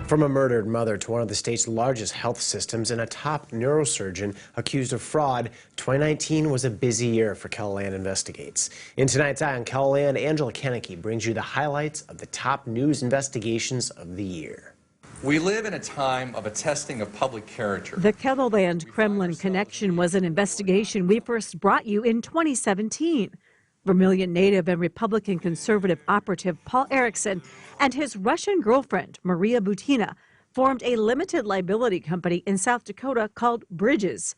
From a murdered mother to one of the state's largest health systems and a top neurosurgeon accused of fraud, 2019 was a busy year for KELOLAND Investigates. In tonight's Eye on KELOLAND, Angela Kennecke brings you the highlights of the top news investigations of the year. We live in a time of a testing of public character. The KELOLAND Kremlin Connection was an investigation we first brought you in 2017. Vermilion native and Republican conservative operative Paul Erickson and his Russian girlfriend, Maria Butina, formed a limited liability company in South Dakota called Bridges.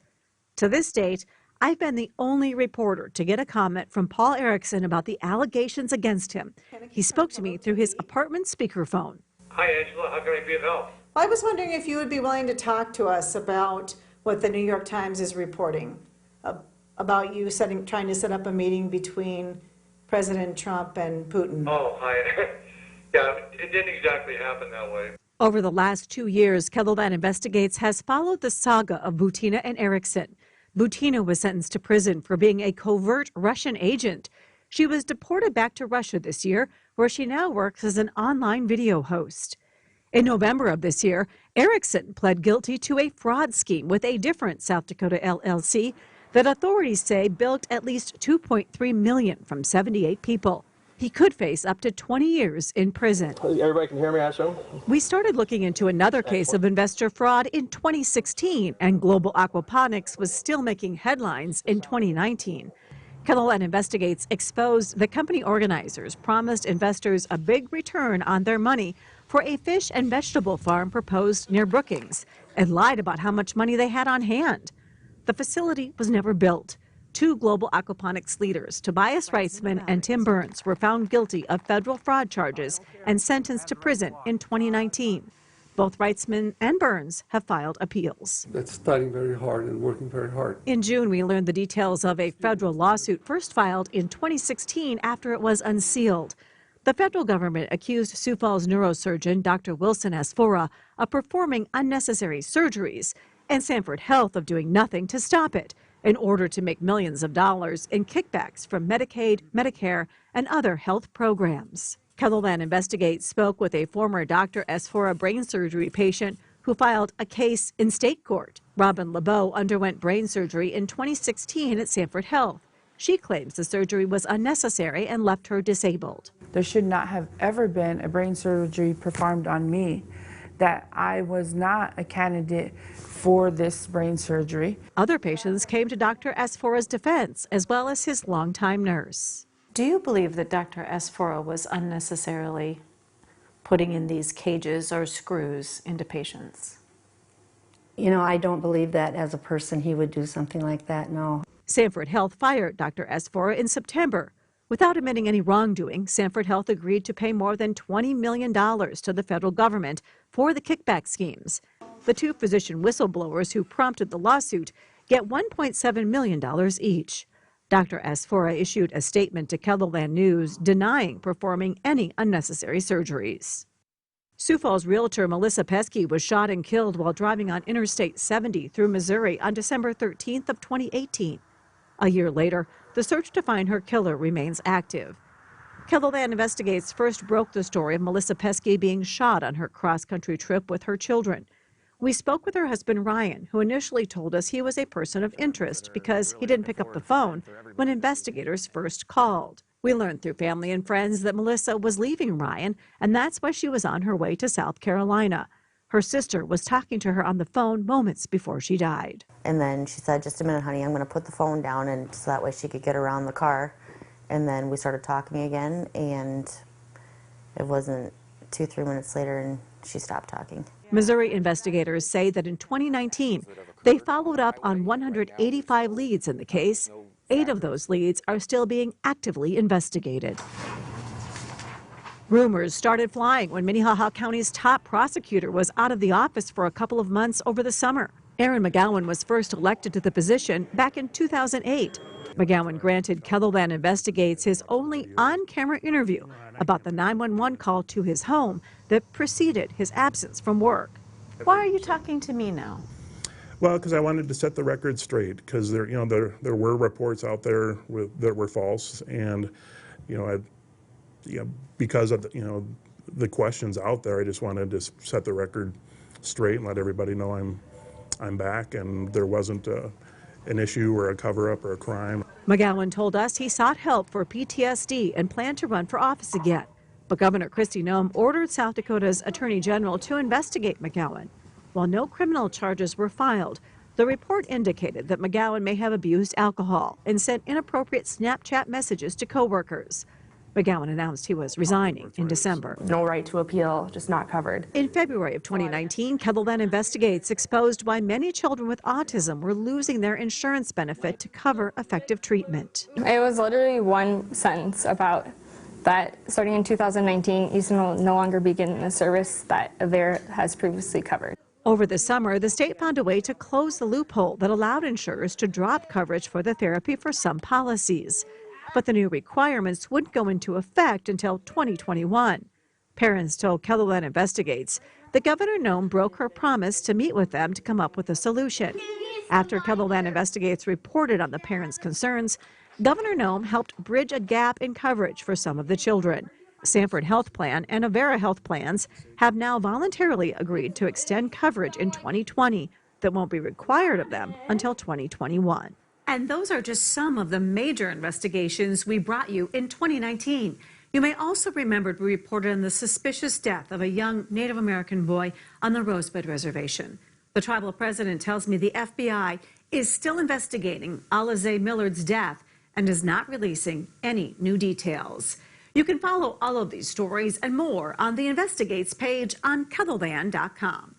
To this date, I've been the only reporter to get a comment from Paul Erickson about the allegations against him. He spoke to me through his apartment speakerphone. Hi, Angela. How can I be of help? I was wondering if you would be willing to talk to us about what the New York Times is reporting about you trying to set up a meeting between President Trump and Putin. Oh, hi. Yeah, it didn't exactly happen that way. Over the last 2 years, KELOLAND Investigates has followed the saga of Butina and Erickson. Butina was sentenced to prison for being a covert Russian agent. She was deported back to Russia this year, where she now works as an online video host. In November of this year, Erickson pled guilty to a fraud scheme with a different South Dakota LLC that authorities say bilked at least $2.3 million from 78 people. He could face up to 20 years in prison. Everybody can hear me, Asho? We started looking into another case of investor fraud in 2016, and Global Aquaponics was still making headlines in 2019. KELOLAND Investigates exposed the company organizers promised investors a big return on their money for a fish and vegetable farm proposed near Brookings and lied about how much money they had on hand. The facility was never built. Two Global Aquaponics leaders, Tobias Reitzman and Tim Burns, were found guilty of federal fraud charges and sentenced to prison in 2019. Both Reitzman and Burns have filed appeals. That's studying very hard and working very hard. In June, we learned the details of a federal lawsuit first filed in 2016 after it was unsealed. The federal government accused Sioux Falls neurosurgeon Dr. Wilson Asfora of performing unnecessary surgeries and Sanford Health of doing nothing to stop it in order to make millions of dollars in kickbacks from Medicaid, Medicare, and other health programs. KELOLAND Investigates spoke with a former Dr. Asfora brain surgery patient who filed a case in state court. Robin LeBeau underwent brain surgery in 2016 at Sanford Health. She claims the surgery was unnecessary and left her disabled. There should not have ever been a brain surgery performed on me, that I was not a candidate for this brain surgery. Other patients came to Dr. Asfora's defense, as well as his longtime nurse. Do you believe that Dr. Asfora was unnecessarily putting in these cages or screws into patients? You know, I don't believe that as a person he would do something like that, no. Sanford Health fired Dr. Asfora in September. Without admitting any wrongdoing, Sanford Health agreed to pay more than $20 million to the federal government for the kickback schemes. The two physician whistleblowers who prompted the lawsuit get $1.7 million each. Dr. Asfora issued a statement to KELOLAND News denying performing any unnecessary surgeries. Sioux Falls realtor Melissa Pesky was shot and killed while driving on Interstate 70 through Missouri on December 13th of 2018. A year later, the search to find her killer remains active. KELOLAND Investigates first broke the story of Melissa Pesky being shot on her cross-country trip with her children. We spoke with her husband, Ryan, who initially told us he was a person of interest because he didn't pick up the phone when investigators first called. We learned through family and friends that Melissa was leaving Ryan, and that's why she was on her way to South Carolina. Her sister was talking to her on the phone moments before she died. And then she said, "Just a minute, honey, I'm going to put the phone down," and so that way she could get around the car. And then we started talking again, and it wasn't 2-3 minutes later, and she stopped talking. Missouri investigators say that in 2019, they followed up on 185 leads in the case. 8 of those leads are still being actively investigated. Rumors started flying when Minnehaha County's top prosecutor was out of the office for a couple of months over the summer. Aaron McGowan was first elected to the position back in 2008. McGowan granted KELOLAND Investigates his only on-camera interview about the 911 call to his home that preceded his absence from work. Why are you talking to me now? Well, because I wanted to set the record straight, because there were reports out there that were false, and because of the questions out there. I just wanted to set the record straight and let everybody know I'm back, and there wasn't an issue or a cover-up or a crime. McGowan told us he sought help for PTSD and planned to run for office again. But Governor Kristi Noem ordered South Dakota's Attorney General to investigate McGowan. While no criminal charges were filed, the report indicated that McGowan may have abused alcohol and sent inappropriate Snapchat messages to coworkers. McGowan announced he was resigning in December. No right to appeal, just not covered. In February of 2019, KELOLAND Investigates exposed why many children with autism were losing their insurance benefit to cover effective treatment. It was literally one sentence about that starting in 2019, Easton will no longer be getting the service that Avera has previously covered. Over the summer, the state found a way to close the loophole that allowed insurers to drop coverage for the therapy for some policies. But the new requirements wouldn't go into effect until 2021. Parents told KELOLAND Investigates that Governor Noem broke her promise to meet with them to come up with a solution. After KELOLAND Investigates reported on the parents' concerns, Governor Noem helped bridge a gap in coverage for some of the children. Sanford Health Plan and Avera Health Plans have now voluntarily agreed to extend coverage in 2020 that won't be required of them until 2021. And those are just some of the major investigations we brought you in 2019. You may also remember we reported on the suspicious death of a young Native American boy on the Rosebud Reservation. The tribal president tells me the FBI is still investigating Alize Millard's death and is not releasing any new details. You can follow all of these stories and more on the Investigates page on KELOLAND.com.